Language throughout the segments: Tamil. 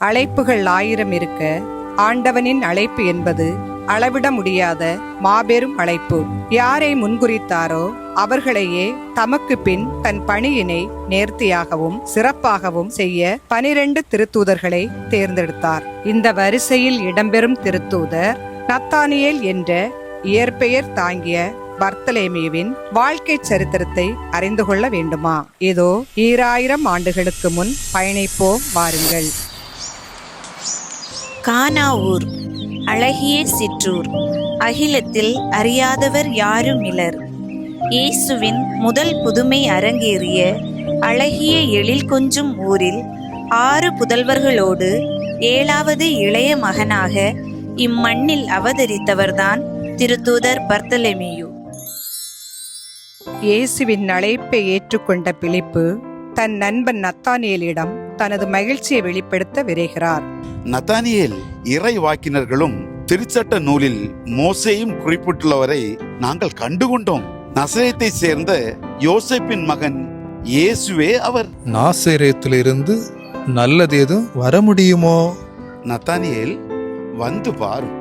அழைப்புகள் 1000 இருக்க ஆண்டவனின் அழைப்பு என்பது அளவிட முடியாத மாபெரும் அழைப்பு. யாரை முன்குறித்தாரோ அவர்களையே தமக்கு பின் தன் பணியினை நேர்த்தியாகவும் சிறப்பாகவும் செய்ய 12 திருத்தூதர்களை தேர்ந்தெடுத்தார். இந்த வரிசையில் இடம்பெறும் திருத்தூதர் நத்தானியேல் என்ற இயற்பெயர் தாங்கிய பர்த்தலேமியுவின் வாழ்க்கை சரித்திரத்தை அறிந்து கொள்ள வேண்டுமா? இதோ 2000 ஆண்டுகளுக்கு முன் பயணிப்போம் வாருங்கள். கானா ஊர், அழகிய சிற்றூர், அகிலத்தில் அறியாதவர் யாரும் இலர். இயேசுவின் முதல் புதுமை அரங்கேறிய அழகிய எழில் கொஞ்சும் ஊரில் 6 புதல்வர்களோடு 7வது இளைய மகனாக இம்மண்ணில் அவதரித்தவர்தான் திருத்தூதர் பர்த்தலேமியு. இயேசுவின் அழைப்பை ஏற்றுக்கொண்ட பிலிப்பு தன் நண்பன் நத்தானியேலிடம் தனது மகிழ்ச்சியை வெளிப்படுத்த விரைகிறார். நத்தானியேல் இறை வாக்கினர்களும் திருச்சட்ட நூலில் மோசேயும் குறிப்பிட்டுள்ளவரை நாங்கள் கண்டுகொண்டோம். நசரேத்தை சேர்ந்த யோசேப்பின் மகன் இயேசுவே அவர். நாசரேத்திலிருந்து நல்லதேதும் வர முடியுமோ? நத்தானியேல், வந்து பாரும்.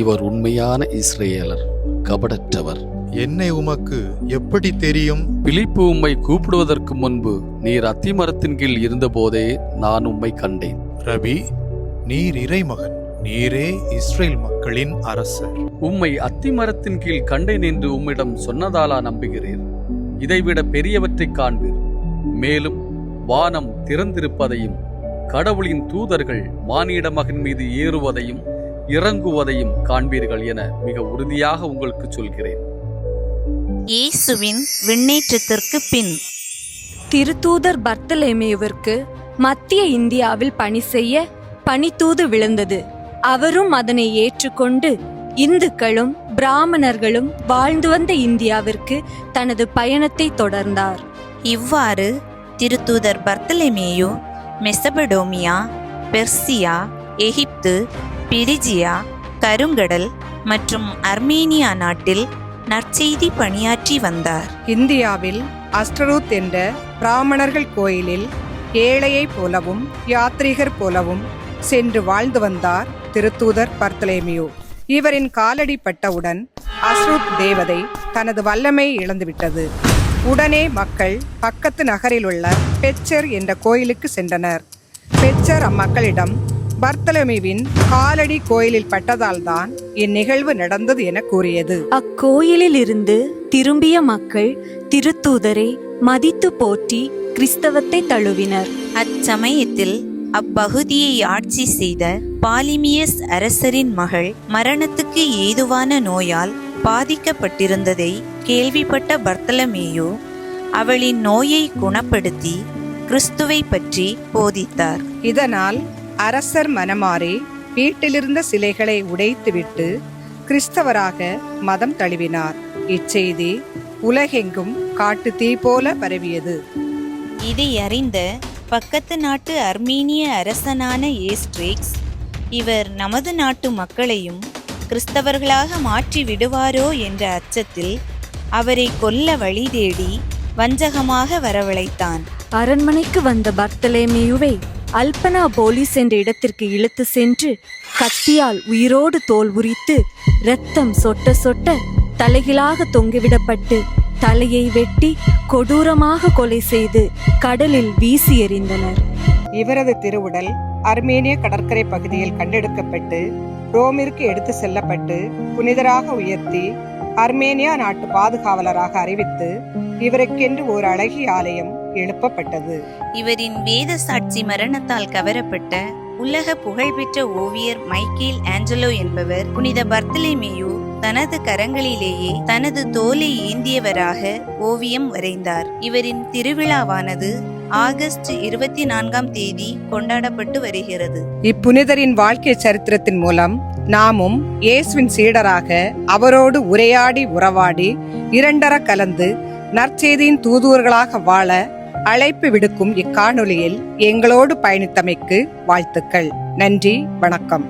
இவர் உண்மையான இஸ்ரேலர், கபடற்றவர். என்னை உமக்கு எப்படி தெரியும்? பிலிப்பு உம்மை கூப்பிடுவதற்கு முன்பு நீர் அத்திமரத்தின் கீழ் இருந்தபோதே நான் உம்மை கண்டேன். ரபி, நீர் இறைமகன், நீரே இஸ்ரேல் மக்களின் அரசர். உம்மை அத்திமரத்தின் கீழ் கண்டேன் என்று உம்மிடம் சொன்னதாலா நம்புகிறீர்? இதைவிட பெரியவற்றை காண்பீர். மேலும் வானம் திறந்திருப்பதையும் கடவுளின் தூதர்கள் மானிட மகன் மீது ஏறுவதையும் இறங்குவதையும் காண்பீர்கள் என மிக உறுதியாக உங்களுக்கு சொல்கிறேன். இயேசுவின் விண்ணேற்றத்திற்கு பின் திருத்தூதர் பர்த்தலேமியுவிற்கு மத்திய இந்தியாவில் பணி செய்ய பணித்தூது விழுந்தது. அவரும் அதனை ஏற்றுக்கொண்டு இந்துக்களும் பிராமணர்களும் வாழ்ந்து வந்த இந்தியாவிற்கு தனது பயணத்தை தொடர்ந்தார். இவ்வாறு திருத்தூதர் பர்த்தலேமியு மெசபடோமியா, பெர்சியா, எகிப்து, பிரிஜியா, கருங்கடல் மற்றும் அர்மேனியா நாட்டில் நற்செய்தி பணியாற்றி வந்தார். இந்தியாவில் அஸ்டரூத் என்ற பிராமணர்கள் கோயிலில் ஏழையை போலவும் யாத்ரீகர் போலவும் சென்று வாழ்ந்து வந்தார் திருத்தூதர் பர்த்தலேமியு. இவரின் காலடி பட்டவுடன் அஸ்ரூத் தேவதை தனது வல்லமை இழந்துவிட்டது. உடனே மக்கள் பக்கத்து நகரில் உள்ள பெச்சர் என்ற கோயிலுக்கு சென்றனர். பெச்சர் அம்மக்களிடம் பர்த்தலேமியுவின் காலடி கோயிலில் பட்டதால் தான் இந்நிகழ்வு நடந்தது என கூறியது. அக்கோயிலில் இருந்து திரும்பிய மக்கள் திருத்தூதரை மதித்து போற்றி கிறிஸ்தவத்தை தழுவினர். அச்சமயத்தில் அப்பகுதியை ஆட்சி செய்த பாலிமியஸ் அரசரின் மகள் மரணத்துக்கு ஏதுவான நோயால் பாதிக்கப்பட்டிருந்ததை கேள்விப்பட்ட பர்த்தலமேயு அவளின் நோயை குணப்படுத்தி கிறிஸ்துவை பற்றி போதித்தார். இதனால் அரசர் மனமாறி வீட்டிலிருந்த சிலைகளை உடைத்துவிட்டு கிறிஸ்தவராக மதம் தழுவினார். இச்செய்தி உலகெங்கும் காட்டு தீ போல பரவியது. இதை அறிந்த பக்கத்து நாட்டு அர்மீனிய அரசனான ஏஸ்ட்ரிக்ஸ், இவர் நமது நாட்டு மக்களையும் கிறிஸ்தவர்களாக மாற்றி விடுவாரோ என்ற அச்சத்தில் அவரை கொல்ல வழி தேடி வஞ்சகமாக வரவழைத்தான். அரண்மனைக்கு வந்த பர்த்தலேமியுவை அல்பனா போலிஸ் என்ற இடத்திற்கு இழுத்து சென்று கத்தியால் உயிரோடு தோல் உரித்து இரத்தம் சொட்ட சொட்ட தலைகீழாக தொங்கிவிடப்பட்டு தலையை வெட்டி கொடூரமாக கொலை செய்து கடலில் வீசி எறிந்தனர். இவரது திருவுடல் அர்மேனிய கடற்கரை பகுதியில் கண்டெடுக்கப்பட்டு ரோமிற்கு எடுத்து செல்லப்பட்டு புனிதராக உயர்த்தி அர்மேனியா நாட்டு பாதுகாவலராக அறிவித்து இவருக்கென்று ஒரு அழகிய ஆலயம் எழுப்பப்பட்டது. இவரின் வேத சாட்சி மரணத்தால் கவரப்பட்ட உலக புகழ்பெற்ற ஓவியர் மைக்கேல் ஆஞ்சலோ என்பவர் புனித பர்த்தலேமியு தனது கரங்களிலேயே தனது தோலை ஏந்தியவராக ஓவியம் வரைந்தார். இவரின் திருவிழாவானது ஆகஸ்ட் 24ஆம் தேதி கொண்டாடப்பட்டு வருகிறது. இப்புனிதரின் வாழ்க்கை சரித்திரத்தின் மூலம் நாமும் இயேசுவின் சீடராக அவரோடு உரையாடி உறவாடி இரண்டர கலந்து நற்செய்தியின் தூதுவர்களாக வாழ அழைப்பு விடுக்கும் இக்காணொலியில் எங்களோடு பயணித்தமைக்கு வாழ்த்துக்கள். நன்றி, வணக்கம்.